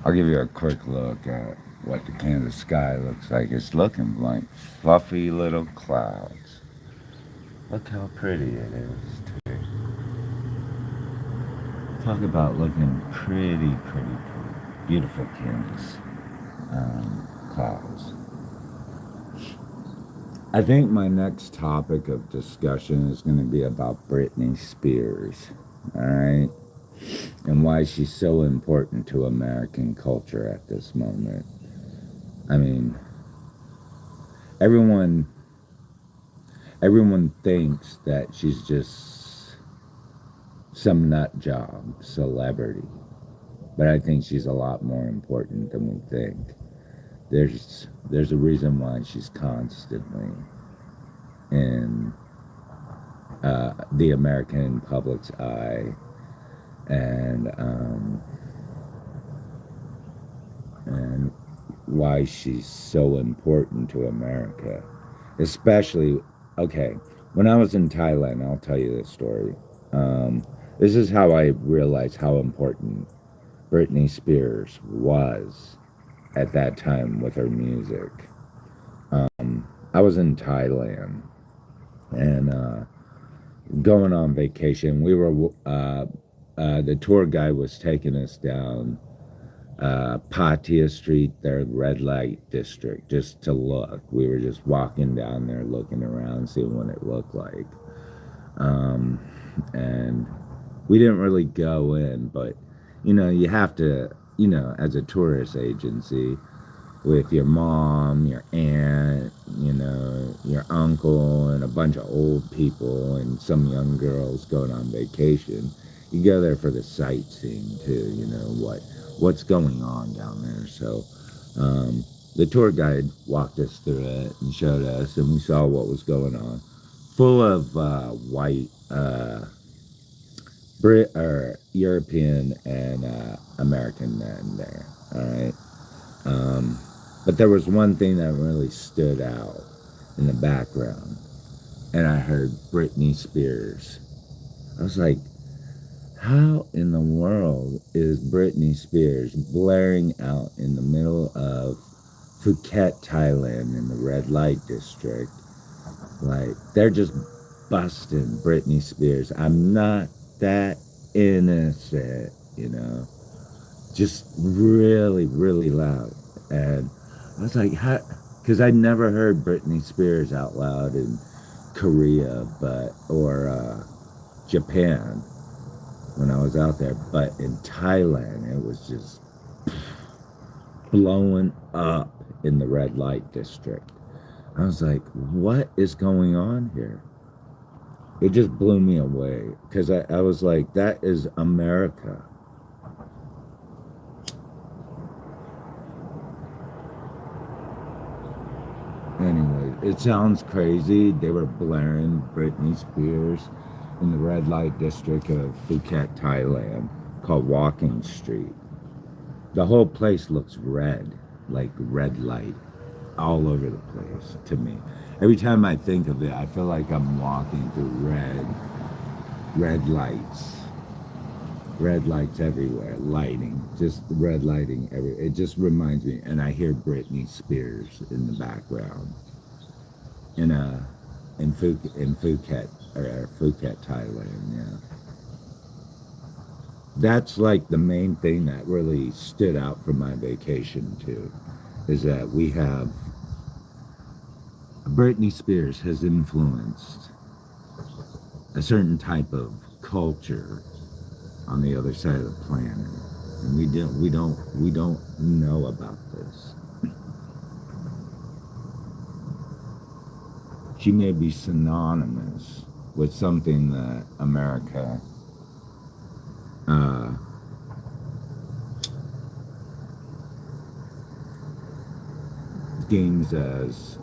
I'll give you a quick look at what the Kansas sky looks like. It's looking like fluffy little clouds. Look how pretty it is, too. Talk about looking pretty, pretty, pretty. Beautiful Kansas clouds. I think my next topic of discussion is going to be about Britney Spears, all right? And why she's so important to American culture at this moment. I mean, everyone everyone thinks that she's just some nut job celebrity, but I think she's a lot more important than we think. There's a reason why she's constantly in the American public's eye, and why she's so important to America, especially. Okay, when I was in Thailand, I'll tell you this story. This is how I realized how important Britney Spears was at that time with her music. I was in Thailand and going on vacation. We were the tour guide was taking us down Pattaya Street, their red light district, just to look. We were just walking down there, looking around, seeing what it looked like. And we didn't really go in, but you have to, as a tourist agency, with your mom, your aunt, your uncle, and a bunch of old people and some young girls going on vacation. You go there for the sightseeing too, what's going on down there. So the tour guide walked us through it and showed us, and we saw what was going on. Full of white Brit or European and American men there. All right. But there was one thing that really stood out in the background, and I heard Britney Spears. I was like, how in the world is Britney Spears blaring out in the middle of Phuket, Thailand, in the red light district? Like, they're just busting Britney Spears. I'm not that innocent, just really, really loud. And I was like, how? Because I'd never heard Britney Spears out loud in Korea, or Japan when I was out there, but in Thailand, it was just blowing up in the red light district. I was like, what is going on here? It just blew me away because I was like, that is America. Anyway, it sounds crazy. They were blaring Britney Spears in the red light district of Phuket, Thailand, called Walking Street. The whole place looks red, like red light, all over the place to me. Every time I think of it, I feel like I'm walking through red lights everywhere, lighting, just red lighting everywhere. It just reminds me, and I hear Britney Spears in the background in Phuket, Thailand. Yeah, that's like the main thing that really stood out from my vacation too, is that we have Britney Spears has influenced a certain type of culture on the other side of the planet, and we don't know about this. She may be synonymous with something that America deems as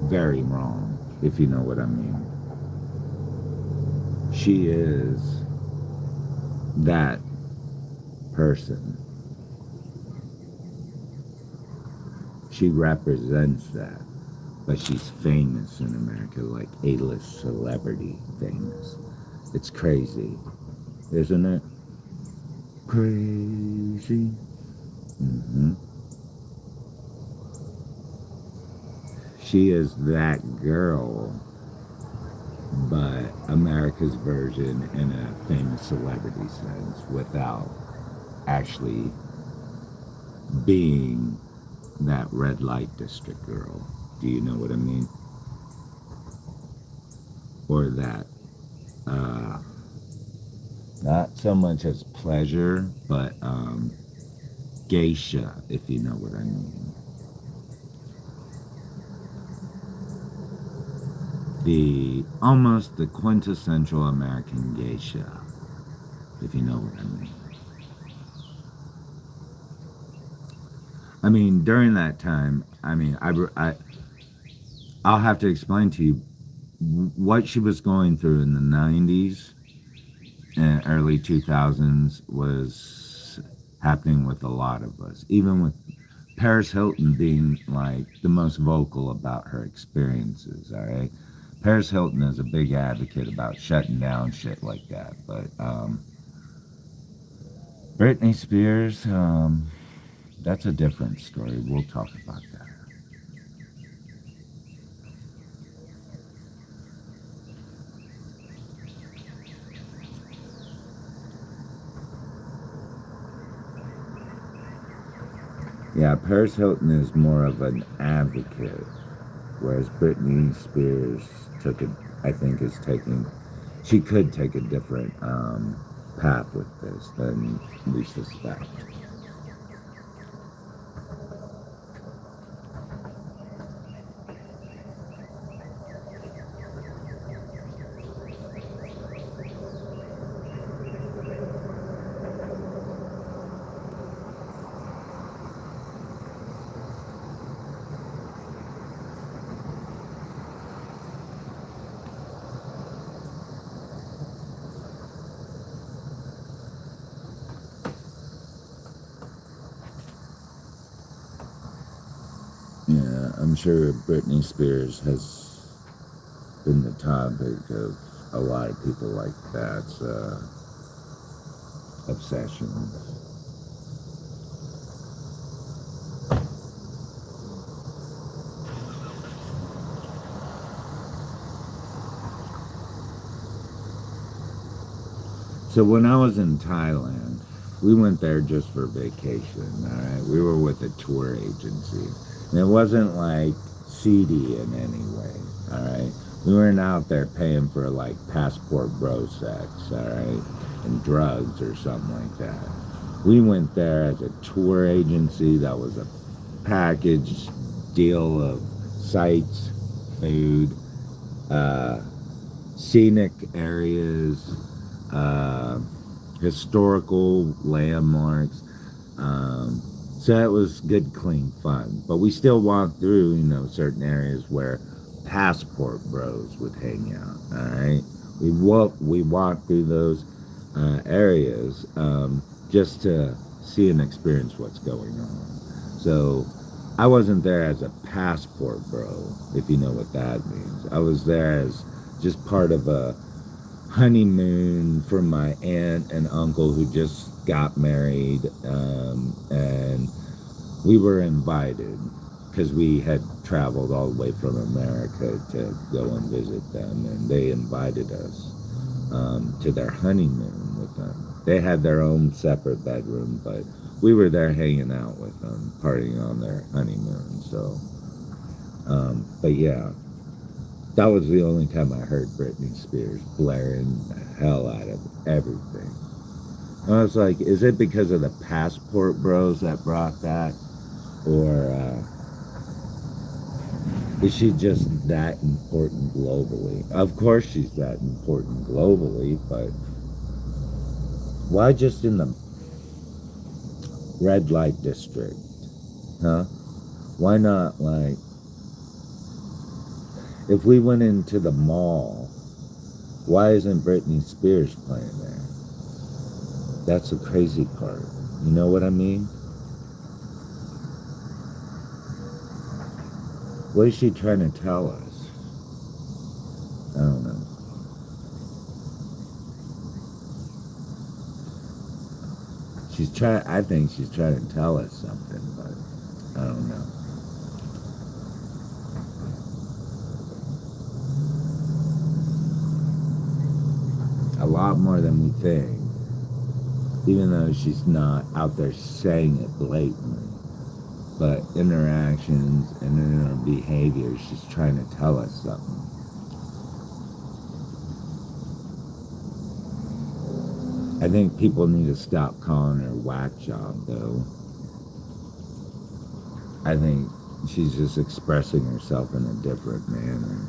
very wrong, if you know what I mean. She is that person. She represents that, but she's famous in America, like A-list celebrity famous. It's crazy, isn't it? Crazy. Hmm. She is that girl, but America's version in a famous celebrity sense without actually being that red light district girl. Do you know what I mean? Or that, uh, not so much as pleasure, but geisha, if you know what I mean. The almost the quintessential American geisha, if you know what I mean. I mean, during that time, I mean, I'll have to explain to you what she was going through in the 90s and early 2000s was happening with a lot of us, even with Paris Hilton being like the most vocal about her experiences, all right? Paris Hilton is a big advocate about shutting down shit like that, but Britney Spears, that's a different story. We'll talk about that. Yeah, Paris Hilton is more of an advocate, whereas Britney Spears took it, I think, is taking, she could take a different path with this than we suspect. Yeah, I'm sure Britney Spears has been the topic of a lot of people like that's obsessions. So when I was in Thailand, we went there just for vacation, all right? We were with a tour agency. And it wasn't like seedy in any way, all right? We weren't out there paying for like passport bro sex, all right? And drugs or something like that. We went there as a tour agency that was a package deal of sights, food, uh, scenic areas, uh, historical landmarks. Um, so it was good, clean fun. But we still walked through, certain areas where passport bros would hang out. All right, we walked through those areas just to see and experience what's going on. So I wasn't there as a passport bro, if you know what that means. I was there as just part of a honeymoon for my aunt and uncle who just got married, and we were invited because we had traveled all the way from America to go and visit them, and they invited us to their honeymoon with them. They had their own separate bedroom, but we were there hanging out with them, partying on their honeymoon. So, but yeah, that was the only time I heard Britney Spears blaring the hell out of everything. I was like, is it because of the passport bros that brought that? Or is she just that important globally? Of course she's that important globally, but why just in the red light district? Huh? Why not, like, if we went into the mall, why isn't Britney Spears playing there? That's the crazy part. You know what I mean? What is she trying to tell us? I don't know. I think she's trying to tell us something, but I don't know. A lot more than we think, even though she's not out there saying it blatantly. But interactions and in her behavior, she's trying to tell us something. I think people need to stop calling her whack job, though. I think she's just expressing herself in a different manner.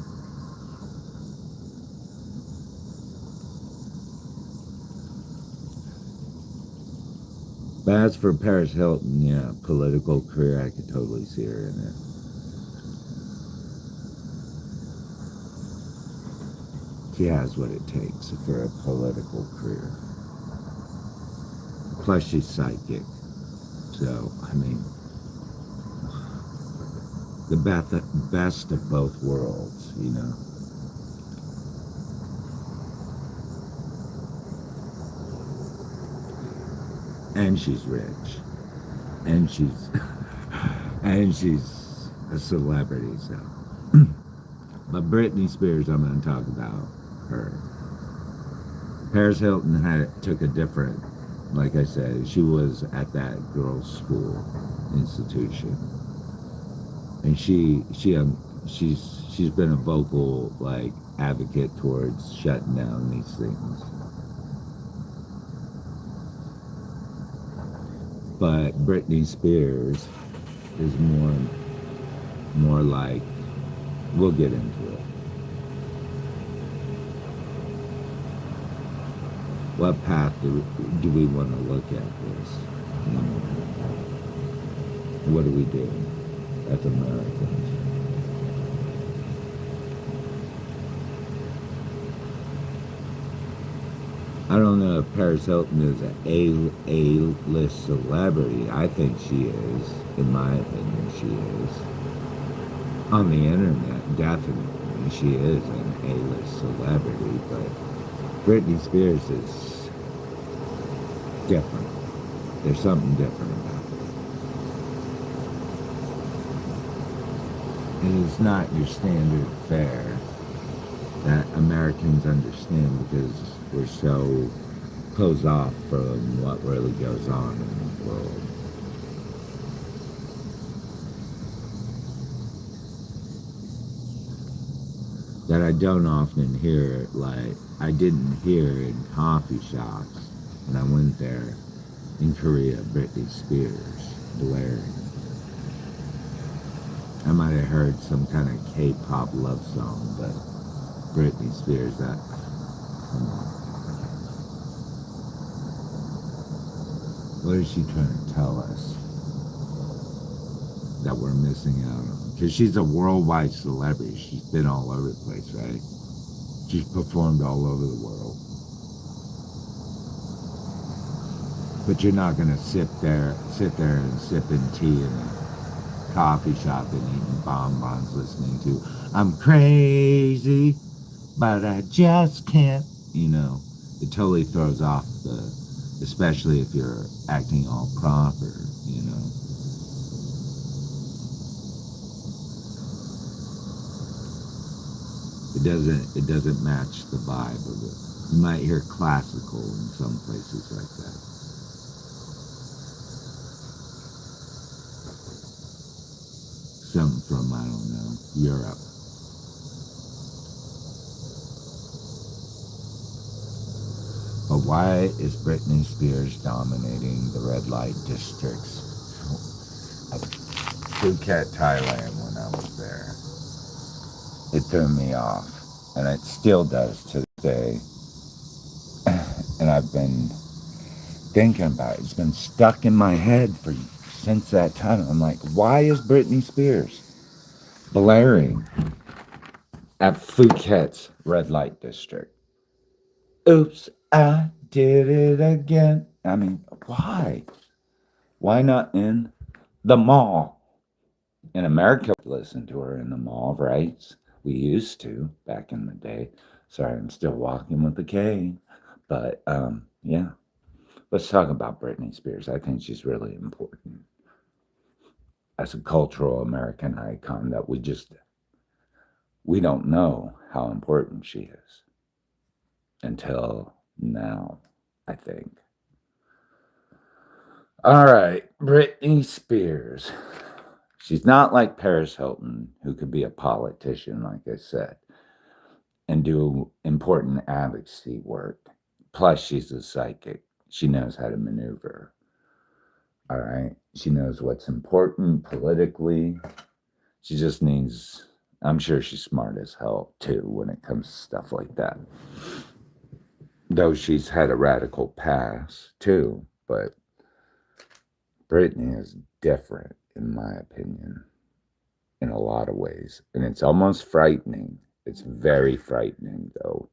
But as for Paris Hilton, yeah, political career, I could totally see her in it. She has what it takes for a political career. Plus, she's psychic. So, I mean, the best of both worlds, you know. And she's rich. And she's and she's a celebrity, so. But Britney Spears, I'm going to talk about her. Paris Hilton took a different, like I said, she was at that girls' school institution, and she's been a vocal like advocate towards shutting down these things. But Britney Spears is more like, we'll get into it. What path do we want to look at this? You know, what do we do as Americans? I don't know if Paris Hilton is an A-list celebrity. I think she is. In my opinion, she is. On the internet, definitely, she is an A-list celebrity, but Britney Spears is different. There's something different about it. And it's not your standard fare that Americans understand because we're so closed off from what really goes on in the world. That I don't often hear, like, I didn't hear in coffee shops when I went there in Korea, Britney Spears blaring. I might have heard some kind of K-pop love song, but Britney Spears, that, come on. What is she trying to tell us that we're missing out on? Because she's a worldwide celebrity. She's been all over the place, right? She's performed all over the world. But you're not going to sit there and sipping tea in a coffee shop and eating bonbons listening to I'm crazy, but I just can't, you know. It totally throws off especially if you're acting all proper, you know. It doesn't match the vibe of it. You might hear classical in some places like that. Some from, I don't know, Europe. But why is Britney Spears dominating the red light districts of Phuket, Thailand when I was there? It threw me off, and it still does to this day. And I've been thinking about it. It's been stuck in my head since that time. I'm like, why is Britney Spears blaring at Phuket's red light district? Oops, I did it again. I mean, why? Why not in the mall? In America, we listen to her in the mall, right? We used to back in the day. Sorry, I'm still walking with a cane. But, yeah. Let's talk about Britney Spears. I think she's really important as a cultural American icon that we don't know how important she is until now, I think. All right, Britney Spears. She's not like Paris Hilton, who could be a politician, like I said, and do important advocacy work. Plus, she's a psychic. She knows how to maneuver. All right. She knows what's important politically. She just needs, I'm sure she's smart as hell too when it comes to stuff like that. Though she's had a radical past too, but Britney is different, in my opinion, in a lot of ways. And it's almost frightening. It's very frightening, though.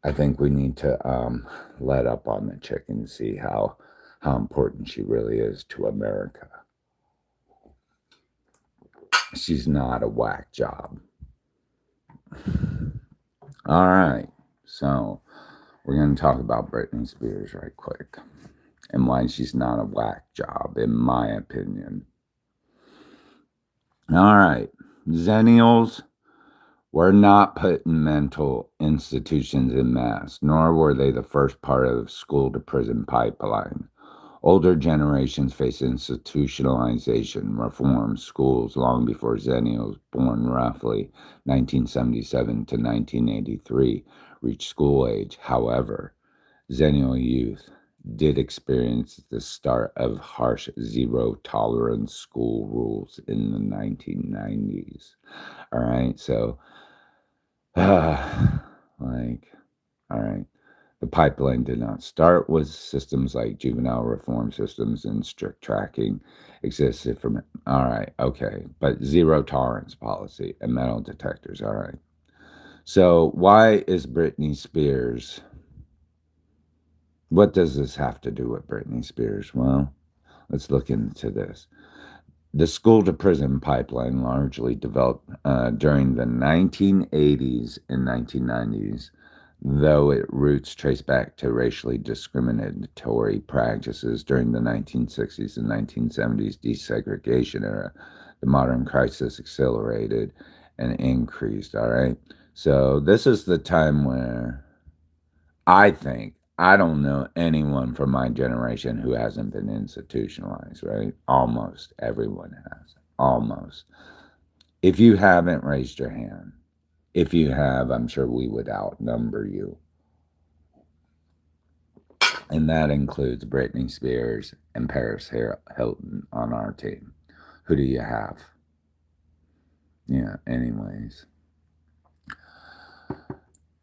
I think we need to let up on the chick and see how important she really is to America. She's not a whack job. All right, so we're going to talk about Britney Spears right quick and why she's not a whack job, in my opinion. All right, Zennials were not put in mental institutions en masse, nor were they the first part of the school to prison pipeline. Older generations face institutionalization, reform schools long before Zennials, born roughly 1977 to 1983, reached school age. However, Zennial youth did experience the start of harsh zero-tolerance school rules in the 1990s. All right, so, all right. The pipeline did not start with systems like juvenile reform systems and strict tracking existed from, all right, okay, but zero tolerance policy and metal detectors, all right. So why is Britney Spears, what does this have to do with Britney Spears? Well, let's look into this. The school to prison pipeline largely developed during the 1980s and 1990s, though its roots trace back to racially discriminatory practices during the 1960s and 1970s desegregation era. The modern crisis accelerated and increased, all right? So this is the time where I don't know anyone from my generation who hasn't been institutionalized, right? Almost everyone has. Almost. If you haven't, raised your hand. If you have, I'm sure we would outnumber you. And that includes Britney Spears and Paris Hilton on our team. Who do you have? Yeah, anyways.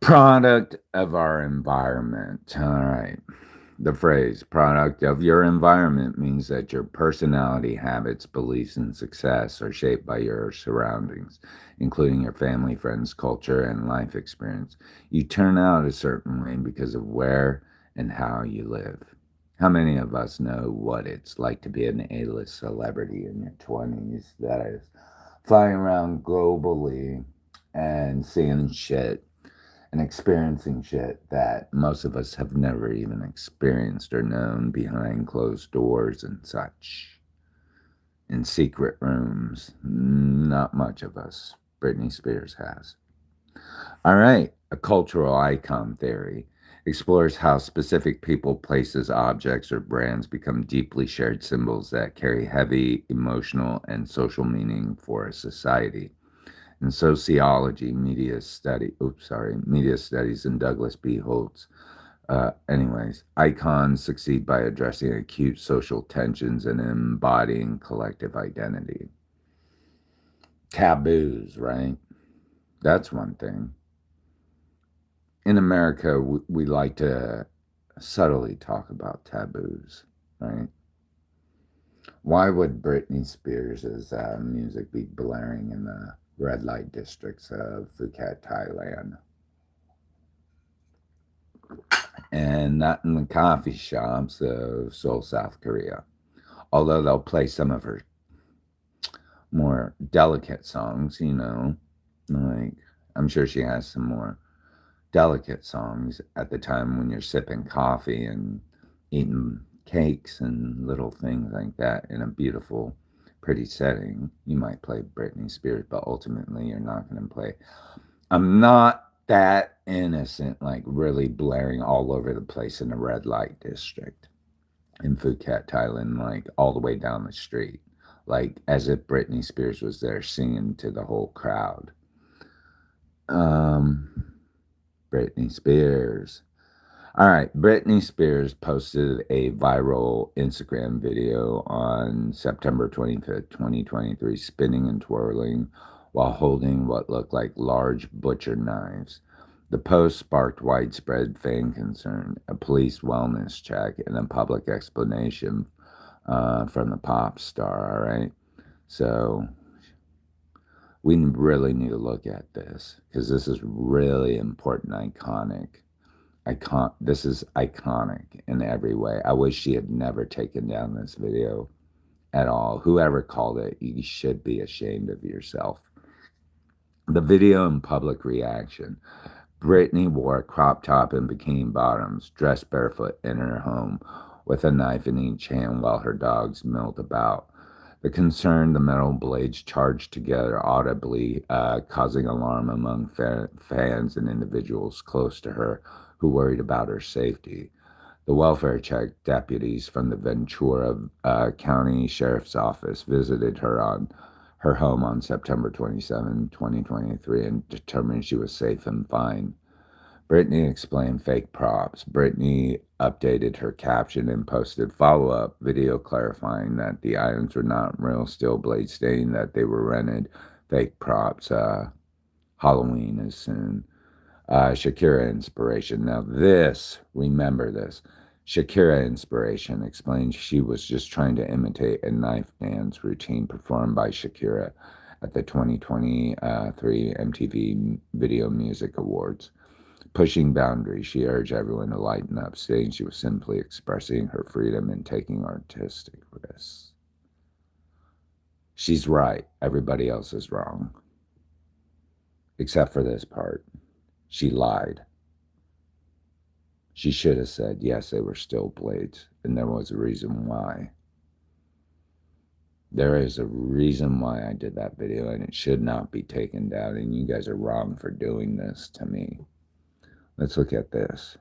Product of our environment. All right. The phrase product of your environment means that your personality, habits, beliefs, and success are shaped by your surroundings, including your family, friends, culture, and life experience. You turn out a certain way because of where and how you live. How many of us know what it's like to be an A-list celebrity in your 20s that is flying around globally and seeing shit and experiencing shit that most of us have never even experienced or known behind closed doors and such. In secret rooms, not much of us. Britney Spears has. All right, a cultural icon theory explores how specific people, places, objects, or brands become deeply shared symbols that carry heavy emotional and social meaning for a society. In sociology, media studies, and Douglas B. Holtz. Icons succeed by addressing acute social tensions and embodying collective identity. Taboos, right? That's one thing. In America, we like to subtly talk about taboos, right? Why would Britney Spears' music be blaring in the red light districts of Phuket, Thailand? And not in the coffee shops of Seoul, South Korea. Although they'll play some of her more delicate songs, like I'm sure she has some more delicate songs at the time when you're sipping coffee and eating cakes and little things like that in a beautiful, pretty setting, you might play Britney Spears, but ultimately you're not going to play. I'm not that innocent, like really blaring all over the place in the red light district in Phuket, Thailand, like all the way down the street, like as if Britney Spears was there singing to the whole crowd. Um, Britney Spears. All right, Britney Spears posted a viral Instagram video on September 25th, 2023, spinning and twirling while holding what looked like large butcher knives. The post sparked widespread fan concern, a police wellness check, and a public explanation from the pop star. All right, so we really need to look at this because this is really important, iconic. This is iconic in every way. I wish she had never taken down this video at all. Whoever called it, you should be ashamed of yourself. The video and public reaction. Britney wore a crop top and bikini bottoms, dressed barefoot in her home with a knife in each hand while her dogs milled about. The concern, the metal blades charged together audibly, causing alarm among fans and individuals close to her who worried about her safety. The welfare check deputies from the Ventura County Sheriff's Office visited her home on September 27, 2023, and determined she was safe and fine. Britney explained fake props. Britney updated her caption and posted follow-up video clarifying that the items were not real steel blades, stating that they were rented fake props. Halloween is soon. Shakira inspiration. Now this, remember this. Shakira inspiration explains she was just trying to imitate a knife dance routine performed by Shakira at the 2023 MTV Video Music Awards. Pushing boundaries, she urged everyone to lighten up, saying she was simply expressing her freedom and taking artistic risks. She's right. Everybody else is wrong. Except for this part. She lied. She should have said, yes, they were steel blades, and there was a reason why. There is a reason why I did that video, and it should not be taken down, and you guys are wrong for doing this to me. Let's look at this.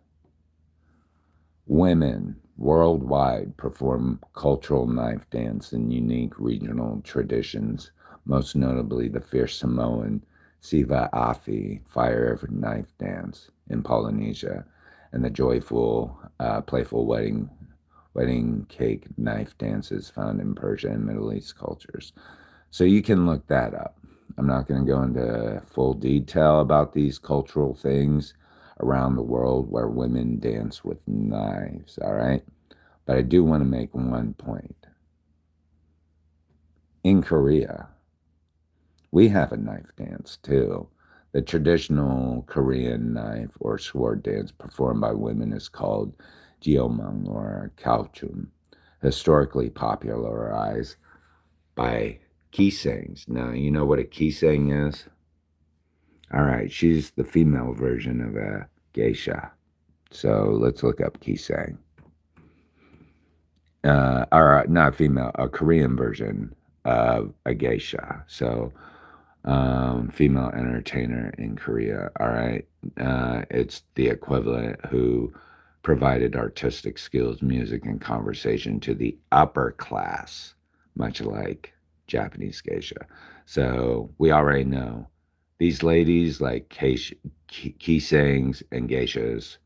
Women worldwide perform cultural knife dance in unique regional traditions, most notably the fierce Samoan Siva Afi fire knife dance in Polynesia, and the joyful, playful wedding cake knife dances found in Persia and Middle East cultures. So you can look that up. I'm not going to go into full detail about these cultural things around the world where women dance with knives, all right? But I do want to make one point. In Korea, we have a knife dance too. The traditional Korean knife or sword dance performed by women is called Jeomang or Kalchum, historically popularized by Kisangs. Now, you know what a Kisang is? All right, she's the female version of a geisha. So let's look up Kisang. Or not female, a Korean version of a geisha. So female entertainer in Korea. All right. It's the equivalent who provided artistic skills, music, and conversation to the upper class, much like Japanese geisha. So we already know these ladies like kisangs and geishas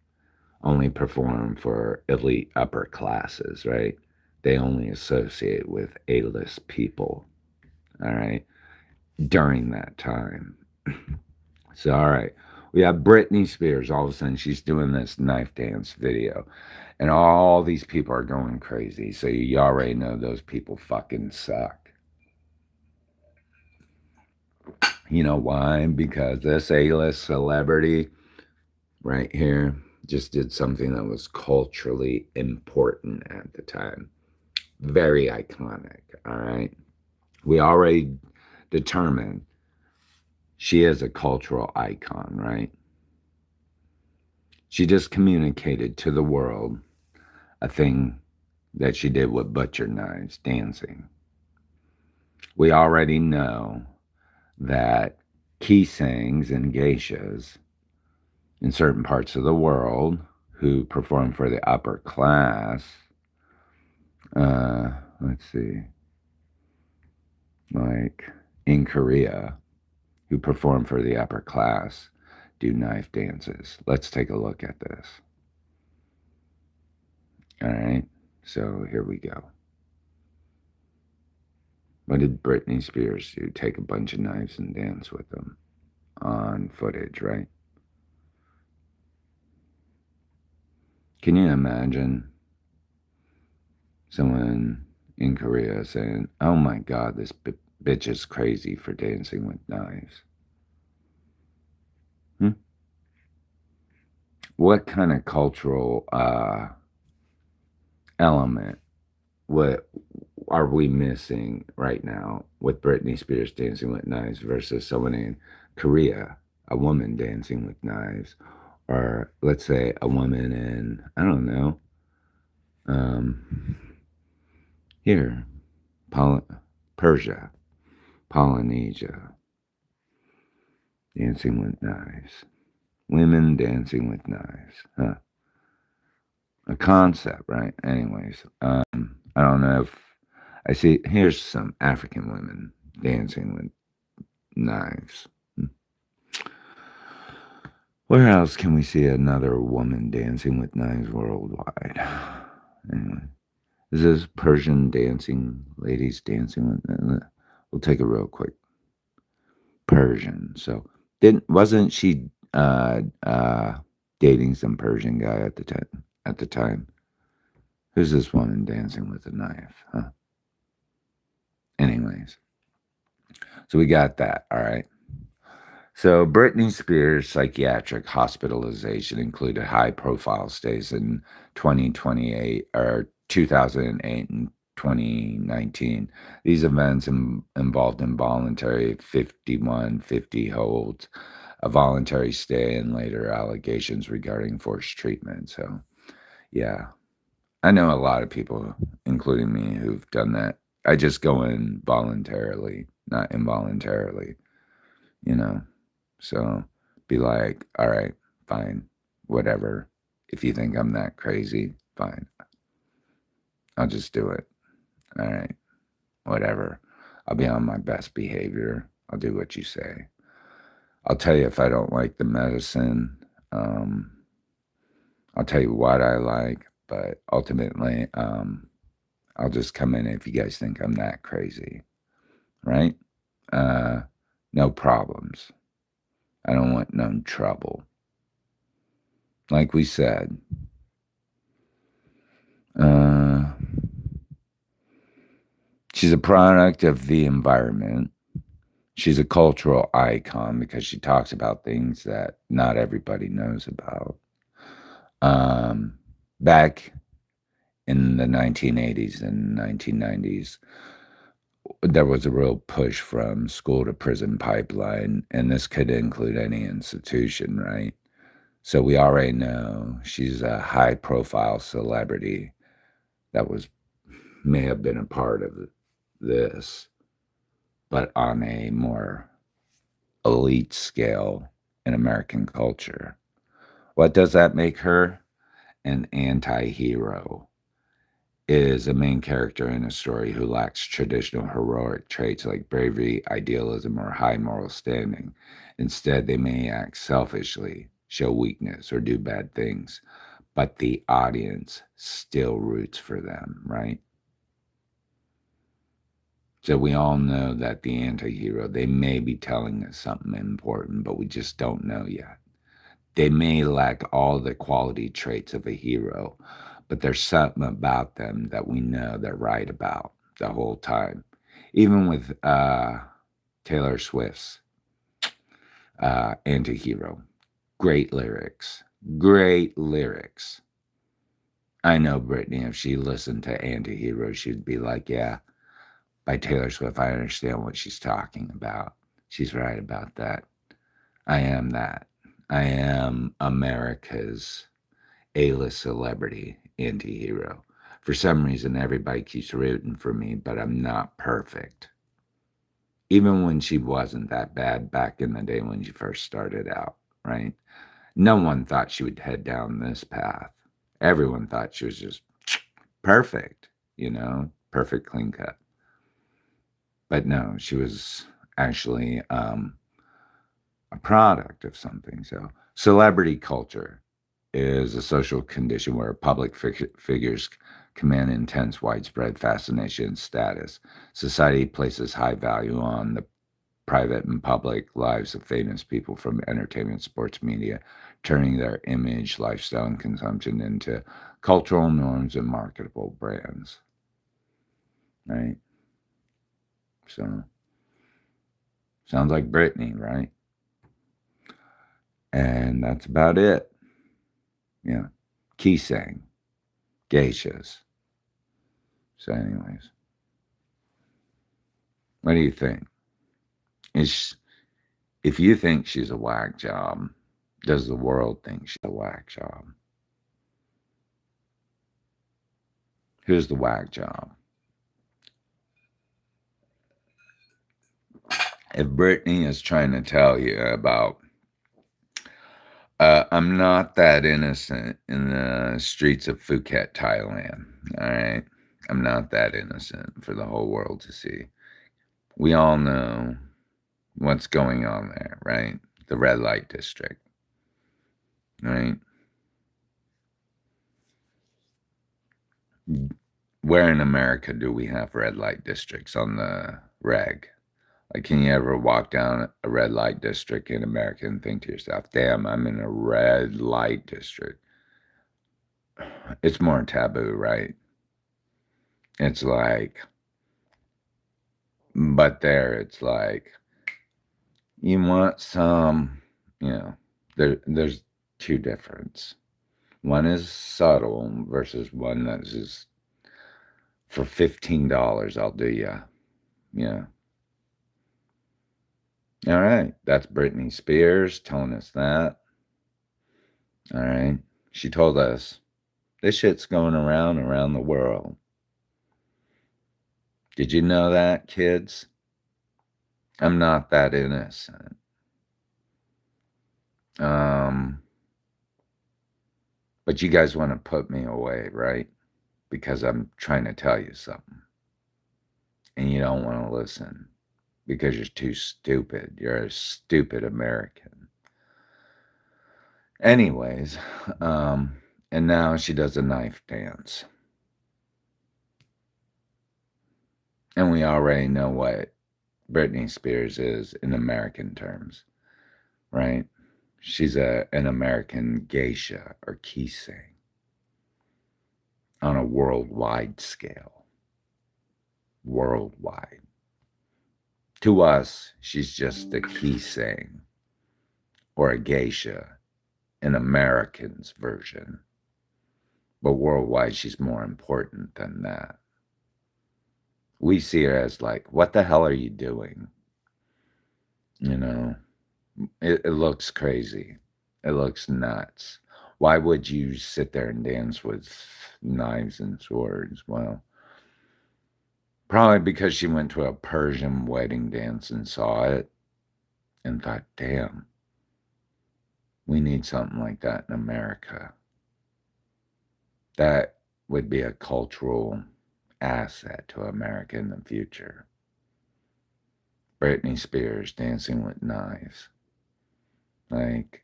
only perform for elite upper classes, right? They only associate with A-list people, all right, during that time. So, all right, we have Britney Spears. All of a sudden, she's doing this knife dance video, and all these people are going crazy. So you already know those people fucking suck. You know why? Because this A-list celebrity right here just did something that was culturally important at the time. Very iconic, all right? We already determined she is a cultural icon, right? She just communicated to the world a thing that she did with butcher knives, dancing. We already know that kisangs and geishas in certain parts of the world who perform for the upper class, let's see, like in Korea, who perform for the upper class, do knife dances. Let's take a look at this. All right, so here we go. What did Britney Spears do? Take a bunch of knives and dance with them on footage, right? Can you imagine someone in Korea saying, oh my God, this bitch is crazy for dancing with knives? What kind of cultural element what are we missing right now with Britney Spears dancing with knives versus someone in Korea, a woman dancing with knives, or let's say a woman in, I don't know, here, Persia, Polynesia, dancing with knives. Women dancing with knives, huh? A concept, right? Anyways, I don't know if I see, here's some African women dancing with knives. Where else can we see another woman dancing with knives worldwide? Anyway, is this Persian dancing, ladies dancing with, we'll take a real quick. Persian. So wasn't she dating some Persian guy at the time? Who's this woman dancing with a knife, huh? Anyways, so we got that, all right. So Britney Spears' psychiatric hospitalization included high-profile stays in 2028 or 2008 and 2019. These events involved involuntary 5150 holds, a voluntary stay, and later allegations regarding forced treatment. So, yeah, I know a lot of people, including me, who've done that. I just go in voluntarily, not involuntarily, you know. So be like, all right, fine, whatever. If you think I'm that crazy, fine. I'll just do it. All right, whatever. I'll be on my best behavior. I'll do what you say. I'll tell you if I don't like the medicine. I'll tell you what I like, but ultimately, I'll just come in if you guys think I'm that crazy, right? No problems. I don't want no trouble. Like we said, she's a product of the environment. She's a cultural icon because she talks about things that not everybody knows about. Back in the 1980s and 1990s, there was a real push from school to prison pipeline, and this could include any institution, right? So we already know she's a high-profile celebrity that may have been a part of this, but on a more elite scale in American culture. What does that make her? An anti-hero. Is a main character in a story who lacks traditional heroic traits like bravery, idealism, or high moral standing. Instead, they may act selfishly, show weakness, or do bad things, but the audience still roots for them, right? So we all know that the anti-hero, they may be telling us something important, but we just don't know yet. They may lack all the quality traits of a hero, but there's something about them that we know they're right about the whole time. Even with Taylor Swift's anti-hero, great lyrics, great lyrics. I know Britney, if she listened to anti-hero, she'd be like, yeah, by Taylor Swift, I understand what she's talking about. She's right about that. I am that. I am America's A-list celebrity. anti-hero. For some reason, everybody keeps rooting for me, but I'm not perfect. Even when she wasn't that bad back in the day when she first started out, right? No one thought she would head down this path. Everyone thought she was just perfect, perfect clean cut. But no, she was actually a product of something. So, celebrity culture is a social condition where public figures command intense, widespread fascination and status. Society places high value on the private and public lives of famous people from entertainment, sports, media, turning their image, lifestyle, and consumption into cultural norms and marketable brands. Right? So, sounds like Britney, right? And that's about it. Yeah. Key-saying. Geishas. So anyways. What do you think? If you think she's a whack job, does the world think she's a whack job? Who's the whack job? If Brittany is trying to tell you about, I'm not that innocent in the streets of Phuket, Thailand, all right? I'm not that innocent for the whole world to see. We all know what's going on there, right? The red light district, right? Where in America do we have red light districts on the reg? Like, can you ever walk down a red light district in America and think to yourself, damn, I'm in a red light district? It's more taboo, right? It's like, but there it's like, you want some, there's two difference. One is subtle versus one that's just, for $15, I'll do ya. Yeah. All right. That's Britney Spears telling us that. All right. She told us this shit's going around the world. Did you know that, kids? I'm not that innocent. But you guys want to put me away, right? Because I'm trying to tell you something. And you don't want to listen because you're too stupid. You're a stupid American. Anyways, and now she does a knife dance. And we already know what Britney Spears is in American terms, right? She's an American geisha or kissing on a worldwide scale. Worldwide. To us, she's just a kissing or a geisha, an American's version. But worldwide, she's more important than that. We see her as like, what the hell are you doing? It looks crazy. It looks nuts. Why would you sit there and dance with knives and swords? Well, probably because she went to a Persian wedding dance and saw it and thought, damn, we need something like that in America. That would be a cultural asset to America in the future. Britney Spears dancing with knives. Like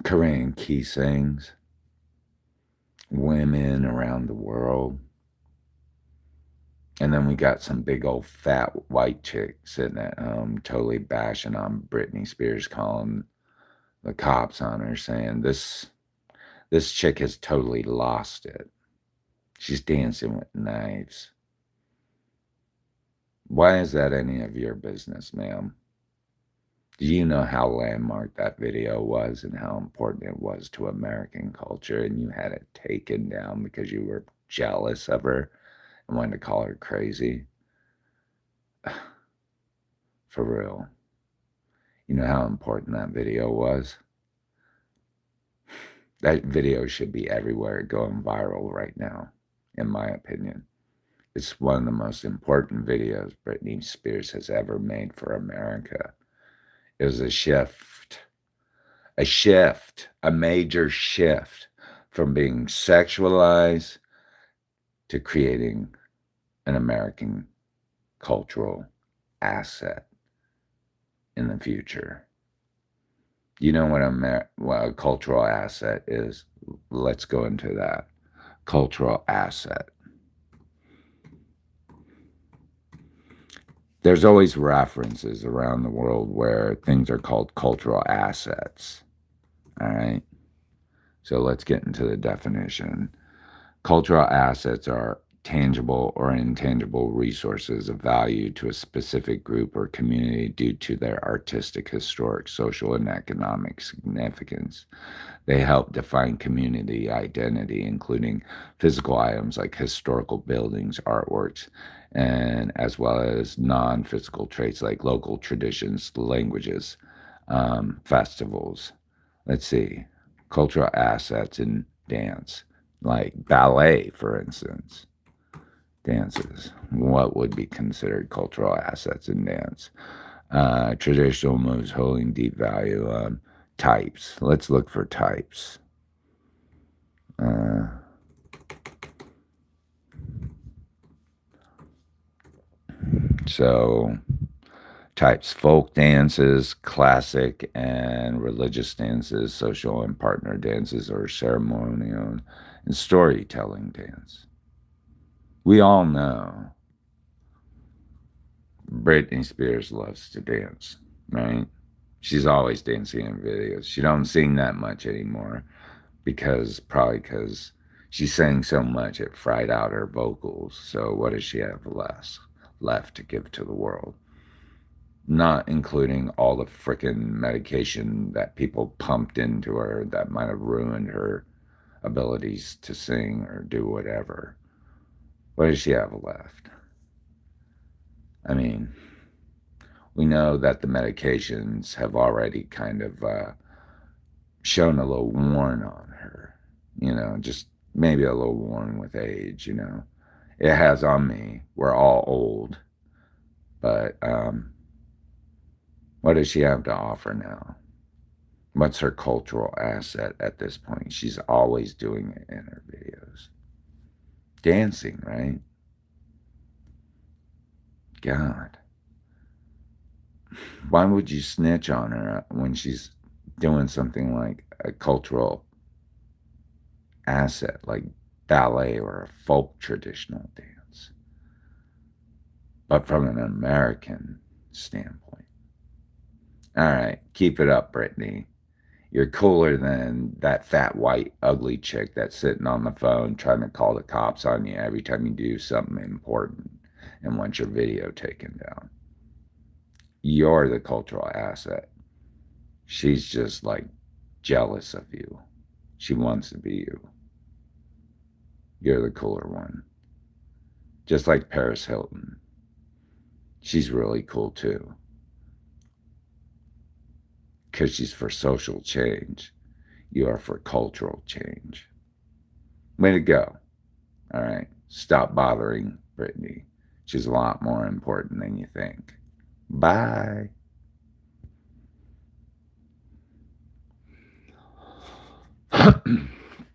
Korean kissings. Women around the world. And then we got some big old fat white chick sitting at home totally bashing on Britney Spears, calling the cops on her, saying this chick has totally lost it. She's dancing with knives. Why is that any of your business, ma'am? Do you know how landmark that video was and how important it was to American culture, and you had it taken down because you were jealous of her and wanted to call her crazy? For real. You know how important that video was? That video should be everywhere, going viral right now, in my opinion. It's one of the most important videos Britney Spears has ever made for America. It was a major shift from being sexualized to creating an American cultural asset in the future. You know what a cultural asset is? Let's go into that. Cultural asset. There's always references around the world where things are called cultural assets. All right. So let's get into the definition. Cultural assets are tangible or intangible resources of value to a specific group or community due to their artistic, historic, social, and economic significance. They help define community identity, including physical items like historical buildings, artworks, and as well as non-physical traits like local traditions, languages, festivals. Let's see, cultural assets in dance, like ballet, for instance. Dances. What would be considered cultural assets in dance? Traditional moves holding deep value. Types. Let's look for types. So, types: folk dances, classic and religious dances, social and partner dances, or ceremonial and storytelling dance. We all know Britney Spears loves to dance, right? She's always dancing in videos. She don't sing that much anymore probably because she sang so much it fried out her vocals. So what does she have left to give to the world? Not including all the frickin' medication that people pumped into her that might have ruined her abilities to sing or do whatever. What does she have left? I mean, we know that the medications have already kind of shown a little worn on her, just maybe a little worn with age, It has on me. We're all old. But what does she have to offer now? What's her cultural asset at this point? She's always doing it in her videos. Dancing, right? God. Why would you snitch on her when she's doing something like a cultural asset, like ballet or a folk traditional dance? But from an American standpoint. All right, keep it up, Brittany. You're cooler than that fat, white, ugly chick that's sitting on the phone trying to call the cops on you every time you do something important and wants your video taken down. You're the cultural asset. She's just like jealous of you. She wants to be you. You're the cooler one. Just like Paris Hilton. She's really cool too. Because she's for social change. You are for cultural change. Way to go. All right. Stop bothering Brittany. She's a lot more important than you think. Bye.